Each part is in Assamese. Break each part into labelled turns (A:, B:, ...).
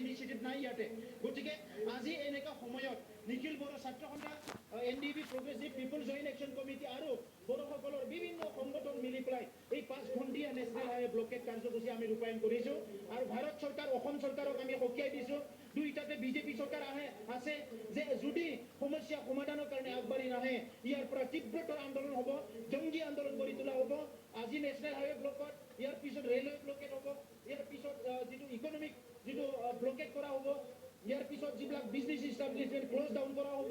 A: ইনিচিয়েটিভ নাই ইয়াতে গতিকে আজি এনেকা সময়ত নিখিল বড়ো ছাত্ৰ সন্থা NDP প্ৰগ্ৰেছিভ পিপল জইণ্ট একশ্যন কমিটি আৰু বড়োসকলৰ বিভিন্ন সংগঠন মিলি পেলাই এই 5 ঘণ্টীয়া নেশ্যনেল হাইৱে ব্লকেট কাৰ্যসূচী আমি ৰূপায়ণ কৰিছোঁ আৰু ভাৰত চৰকাৰ অসম চৰকাৰক আমি সকীয়াই দিছোঁ দুইটাতে বিজেপি চৰকাৰ আছে যে যদি সমস্যা সমাধানৰ কাৰণে আগবাঢ়ি নাহে ইয়াৰ পৰা তীব্ৰতৰ আন্দোলন হ'ব জংগী আন্দোলন কৰি তোলা হ'ব আজি নেশ্যনেল হাইৱে ব্লকত ইয়াৰ পিছত ৰেলৱে ব্লকেট হ'ব ইয়াৰ পিছত যিটো ইকনমিক যিটো ব্লকেট কৰা হ'ব ইয়াৰ পিছত যিবিলাক বিজনেছ ইষ্টাব্লিছমেণ্ট ক্লজ ডাউন কৰা হ'ব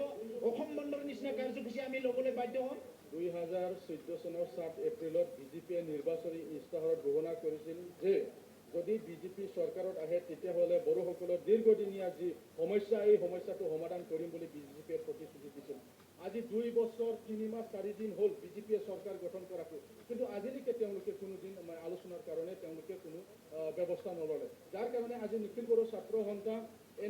A: অসম বন্ধৰ নিচিনা কাৰ্যসূচী আমি ল'বলৈ বাধ্য হ'ম
B: 2014 চনৰ 7 এপ্ৰিলত বিজেপিয়ে নিৰ্বাচনী ইস্তাহাৰত ঘোষণা কৰিছিল যে যদি বিজেপি চৰকাৰত আহে তেতিয়াহ'লে বড়োসকলৰ দীৰ্ঘদিনীয়া যি সমস্যা এই সমস্যাটো সমাধান কৰিম বুলি বিজেপিয়ে প্ৰতিশ্ৰুতি দিছিল আজি 2 বছৰ 3 মাহ 4 দিন হ'ল বিজেপিয়ে চৰকাৰ গঠন কৰাটো কিন্তু আজিলৈকে তেওঁলোকে কোনোদিন আলোচনাৰ কাৰণে তেওঁলোকে কোনো ব্যৱস্থা নললে যাৰ কাৰণে আজি নিখিল বড়ো ছাত্ৰ সন্থা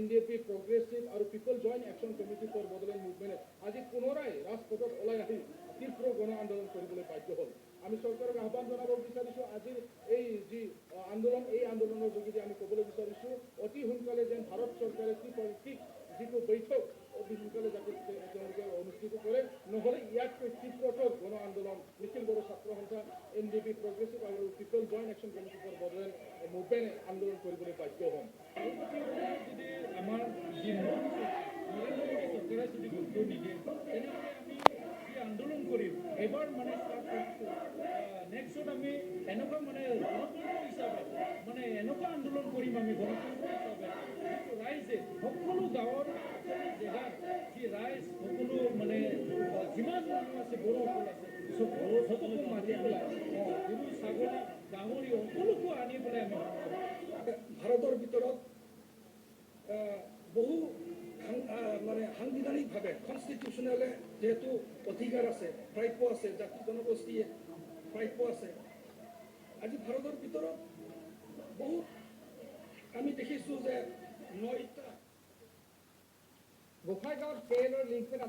B: NDP প্ৰগ্ৰেছিভ আৰু people joint action committee for Bodoland মুভমেণ্টে আজি পুনৰাই ৰাজপথত ওলাই আহি তীব্ৰ গণ আন্দোলন কৰিবলৈ বাধ্য হ'ল আমি চৰকাৰক আহ্বান জনাব বিচাৰিছোঁ আজিৰ এই যি আন্দোলন এই আন্দোলনৰ যোগেদি আমি ক'বলৈ বিচাৰিছোঁ অতি সোনকালে যেন ভাৰত চৰকাৰে ত্ৰিপাক্ষিক যিটো বৈঠক অতি সোনকালে যাতে তেওঁলোকে অনুষ্ঠিত কৰে নহ'লে ইয়াতকৈ তীব্ৰতৰ গণ আন্দোলন নিখিল বড়ো ছাত্ৰ সন্থা NDP প্ৰগ্ৰেছিভ আৰু people joint action committee for Bodoland মুভমেণ্টে আন্দোলন কৰিবলৈ বাধ্য হ'ম
C: যদি আমাৰ যি নৰেন্দ্ৰ মোদী চৰকাৰে যদি গুৰুত্ব নিদিয়ে তেনেহ'লে আমি যি আন্দোলন কৰিম এবাৰ মানে ষ্টাৰ্ট কৰিছোঁ নেক্সটত আমি এনেকুৱা মানে গণতন্ত্ৰ হিচাপে মানে এনেকুৱা আন্দোলন কৰিম আমি গণতন্ত্ৰ হিচাপে যিটো ৰাইজে সকলো গাঁৱৰ সকলো জেগাত যি ৰাইজ সকলো মানে যিমান মানুহ আছে বড়োসকল আছে চব সকলো মাতি পেলাই গৰু ছাগলী গাহৰি সকলোকো আনি পেলাই আমি
D: ভাৰতৰ ভিতৰত বহু মানে সাংবিধানিকভাৱে কনষ্টিটিউচনেলে যেহেতু অধিকাৰ আছে প্ৰাপ্য আছে জাতি জনগোষ্ঠীয়ে প্ৰাপ্য আছে আজি ভাৰতৰ ভিতৰত বহুত আমি দেখিছোঁ যে 9টা
E: গোসাইগাঁৱত ট্ৰেইনৰ লিংকত